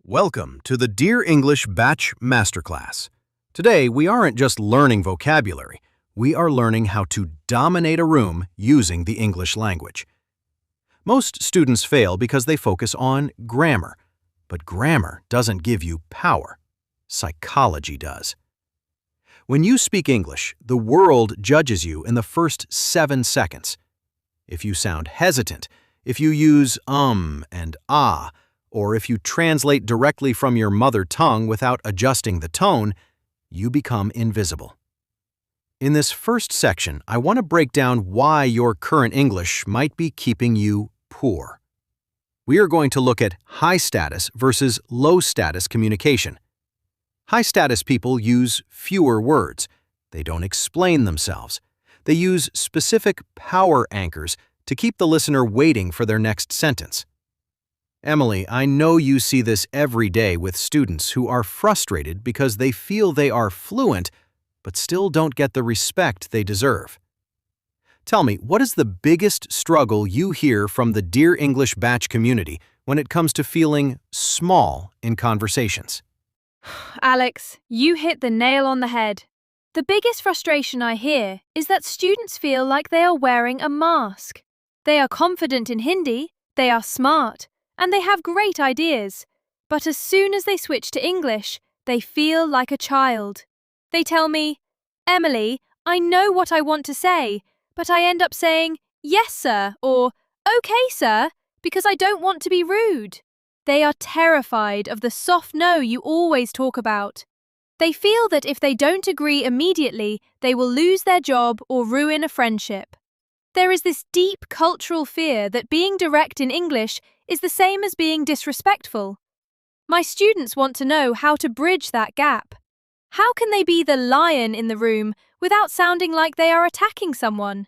Welcome to the Dear English Batch Masterclass. Today, we aren't just learning vocabulary, we are learning how to dominate a room using the English language. Most students fail because they focus on grammar, but grammar doesn't give you power. Psychology does. When you speak English, the world judges you in the first 7 seconds. If you sound hesitant, if you use and ah, or if you translate directly from your mother tongue without adjusting the tone, you become invisible. In this first section, I want to break down why your current English might be keeping you poor. We are going to look at high-status versus low-status communication. High-status people use fewer words. They don't explain themselves. They use specific power anchors to keep the listener waiting for their next sentence. Emily, I know you see this every day with students who are frustrated because they feel they are fluent but still don't get the respect they deserve. Tell me, what is the biggest struggle you hear from the Dear English Batch community when it comes to feeling small in conversations? Alex, you hit the nail on the head. The biggest frustration I hear is that students feel like they are wearing a mask. They are confident in Hindi, they are smart, and they have great ideas. But as soon as they switch to English, they feel like a child. They tell me, Emily, I know what I want to say, but I end up saying, yes, sir, or okay, sir, because I don't want to be rude. They are terrified of the soft no you always talk about. They feel that if they don't agree immediately, they will lose their job or ruin a friendship. There is this deep cultural fear that being direct in English is the same as being disrespectful. My students want to know how to bridge that gap. How can they be the lion in the room without sounding like they are attacking someone?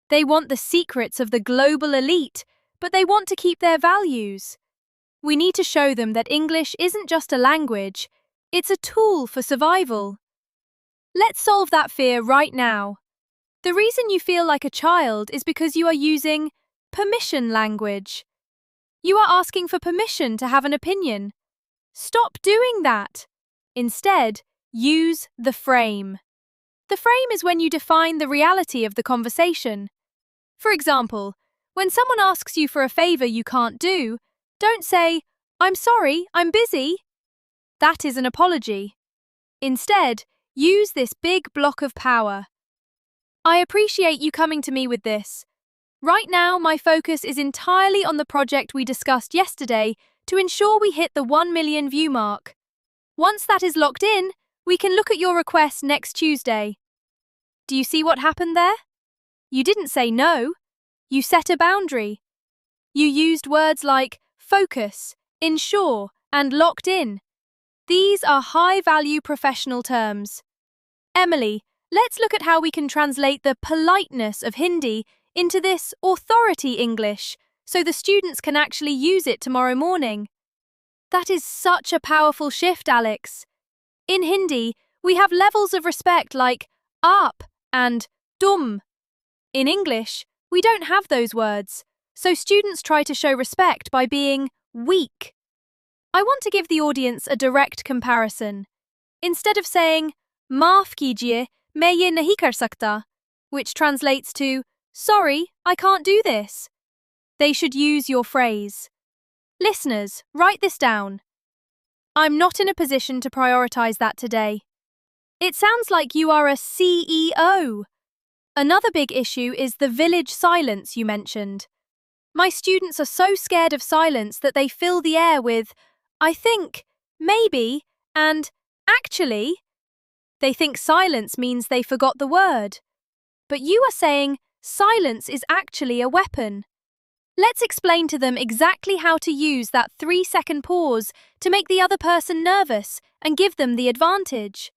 They want the secrets of the global elite, but they want to keep their values. We need to show them that English isn't just a language, it's a tool for survival. Let's solve that fear right now. The reason you feel like a child is because you are using permission language. You are asking for permission to have an opinion. Stop doing that. Instead, use the frame. The frame is when you define the reality of the conversation. For example, when someone asks you for a favor you can't do, don't say, I'm sorry, I'm busy. That is an apology. Instead, use this big block of power. I appreciate you coming to me with this. Right now, my focus is entirely on the project we discussed yesterday to ensure we hit the 1 million view mark. Once that is locked in, we can look at your request next Tuesday. Do you see what happened there? You didn't say no. You set a boundary. You used words like focus, ensure, and locked in. These are high-value professional terms. Emily, let's look at how we can translate the politeness of Hindi into this authority English so the students can actually use it tomorrow morning. That is such a powerful shift, Alex. In Hindi, we have levels of respect like aap and dum. In English, we don't have those words, so students try to show respect by being weak. I want to give the audience a direct comparison. Instead of saying, maaf kijiye, main ye nahi kar sakta, which translates to, sorry, I can't do this, they should use your phrase. Listeners, write this down. I'm not in a position to prioritize that today. It sounds like you are a CEO. Another big issue is the village silence you mentioned. My students are so scared of silence that they fill the air with, I think, maybe, and actually. They think silence means they forgot the word. But you are saying silence is actually a weapon. Let's explain to them exactly how to use that 3-second pause to make the other person nervous and give them the advantage.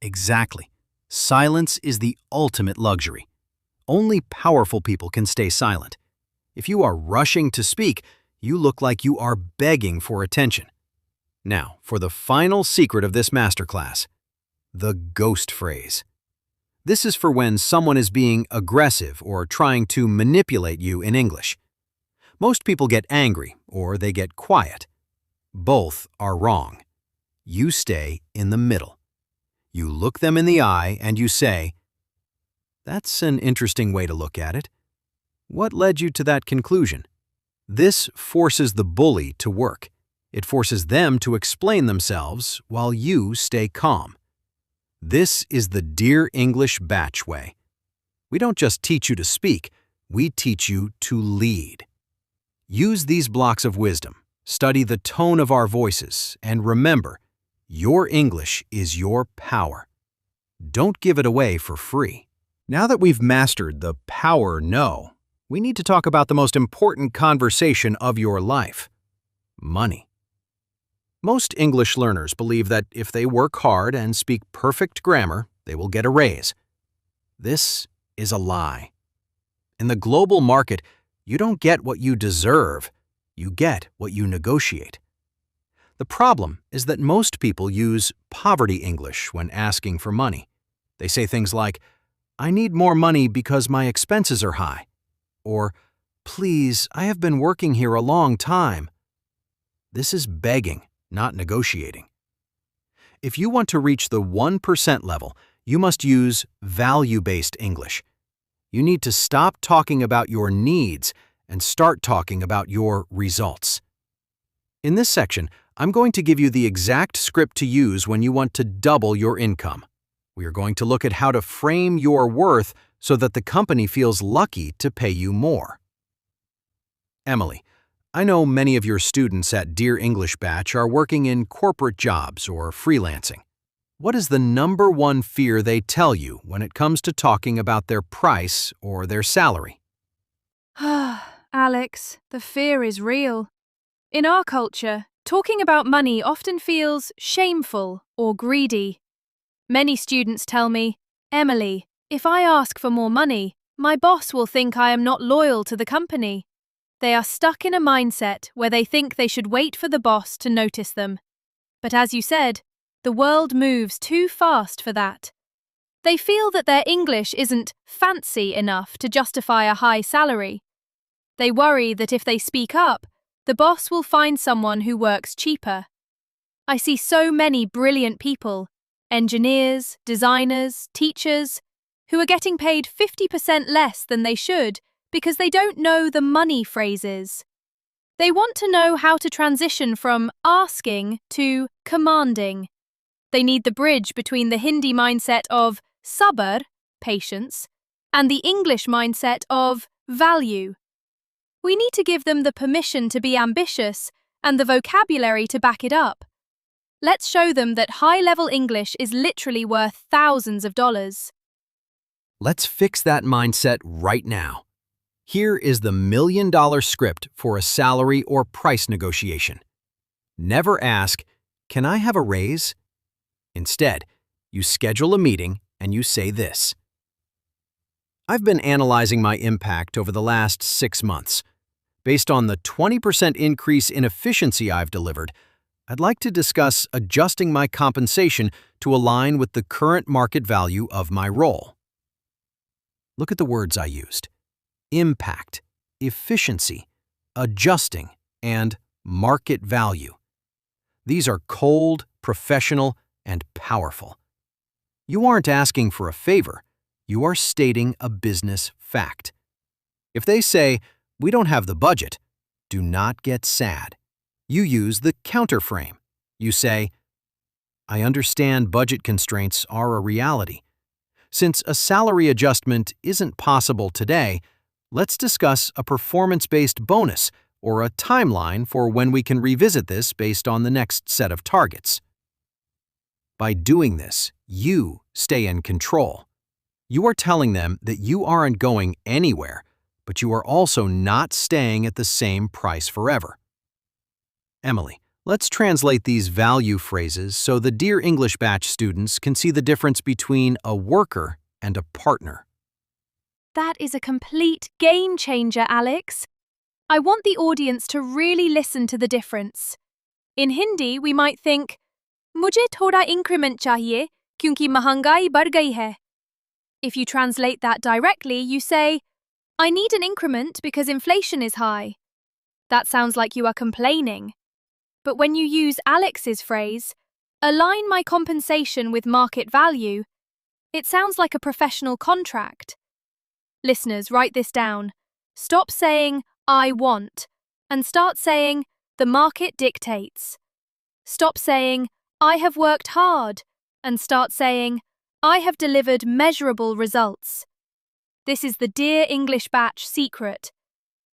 Exactly. Silence is the ultimate luxury. Only powerful people can stay silent. If you are rushing to speak, you look like you are begging for attention. Now, for the final secret of this masterclass, the ghost phrase. This is for when someone is being aggressive or trying to manipulate you in English. Most people get angry or they get quiet. Both are wrong. You stay in the middle. You look them in the eye and you say, "That's an interesting way to look at it. What led you to that conclusion?" This forces the bully to work. It forces them to explain themselves while you stay calm. This is the Dear English Batch way. We don't just teach you to speak, we teach you to lead. Use these blocks of wisdom, study the tone of our voices, and remember, your English is your power. Don't give it away for free. Now that we've mastered the power no, we need to talk about the most important conversation of your life: money. Most English learners believe that if they work hard and speak perfect grammar, they will get a raise. This is a lie. In the global market, you don't get what you deserve, you get what you negotiate. The problem is that most people use poverty English when asking for money. They say things like, "I need more money because my expenses are high," or, "Please, I have been working here a long time." This is begging, not negotiating. If you want to reach the 1% level, you must use value-based English. You need to stop talking about your needs and start talking about your results. In this section, I'm going to give you the exact script to use when you want to double your income. We are going to look at how to frame your worth so that the company feels lucky to pay you more. Emily, I know many of your students at Dear English Batch are working in corporate jobs or freelancing. What is the number one fear they tell you when it comes to talking about their price or their salary? Alex, the fear is real. In our culture, talking about money often feels shameful or greedy. Many students tell me, "Emily, if I ask for more money, my boss will think I am not loyal to the company." They are stuck in a mindset where they think they should wait for the boss to notice them. But as you said, the world moves too fast for that. They feel that their English isn't fancy enough to justify a high salary. They worry that if they speak up, the boss will find someone who works cheaper. I see so many brilliant people, engineers, designers, teachers, who are getting paid 50% less than they should because they don't know the money phrases. They want to know how to transition from asking to commanding. They need the bridge between the Hindi mindset of sabr, patience, and the English mindset of value. We need to give them the permission to be ambitious and the vocabulary to back it up. Let's show them that high-level English is literally worth thousands of dollars. Let's fix that mindset right now. Here is the $1,000,000 script for a salary or price negotiation. Never ask, "Can I have a raise?" Instead, you schedule a meeting and you say this: "I've been analyzing my impact over the last 6 months. Based on the 20% increase in efficiency I've delivered, I'd like to discuss adjusting my compensation to align with the current market value of my role." Look at the words I used: impact, efficiency, adjusting, and market value. These are cold, professional, and powerful. You aren't asking for a favor, you are stating a business fact. If they say, "We don't have the budget," do not get sad. You use the counterframe. You say, "I understand budget constraints are a reality. Since a salary adjustment isn't possible today, let's discuss a performance-based bonus or a timeline for when we can revisit this based on the next set of targets." By doing this, you stay in control. You are telling them that you aren't going anywhere, but you are also not staying at the same price forever. Emily, let's translate these value phrases so the Dear English Batch students can see the difference between a worker and a partner. That is a complete game changer, Alex. I want the audience to really listen to the difference. In Hindi, we might think, "मुझे थोड़ा increment चाहिए क्योंकि महंगाई बढ़ गई है." If you translate that directly, you say, "I need an increment because inflation is high." That sounds like you are complaining. But when you use Alex's phrase, align my compensation with market value, it sounds like a professional contract. Listeners, write this down. Stop saying, I want, and start saying, the market dictates. Stop saying, I have worked hard, and start saying, I have delivered measurable results. This is the Dear English Batch secret.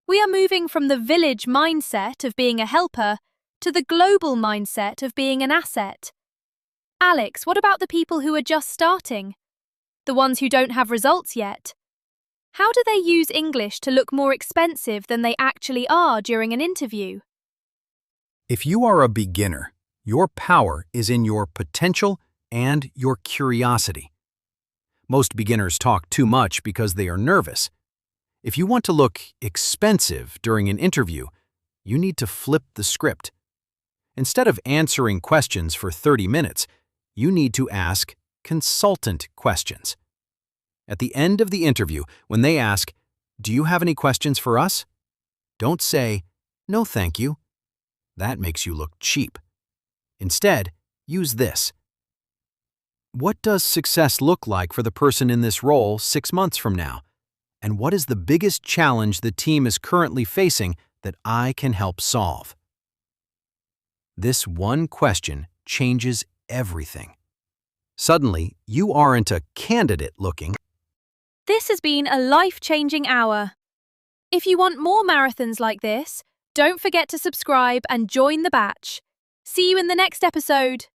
We are moving from the village mindset of being a helper to the global mindset of being an asset. Alex, what about the people who are just starting? The ones who don't have results yet? How do they use English to look more expensive than they actually are during an interview? If you are a beginner, your power is in your potential and your curiosity. Most beginners talk too much because they are nervous. If you want to look expensive during an interview, you need to flip the script. Instead of answering questions for 30 minutes, you need to ask consultant questions. At the end of the interview, when they ask, "Do you have any questions for us?" don't say, "No, thank you." That makes you look cheap. Instead, use this. What does success look like for the person in this role 6 months from now? And what is the biggest challenge the team is currently facing that I can help solve? This one question changes everything. Suddenly, you aren't a candidate looking. This has been a life-changing hour. If you want more marathons like this, don't forget to subscribe and join the batch. See you in the next episode.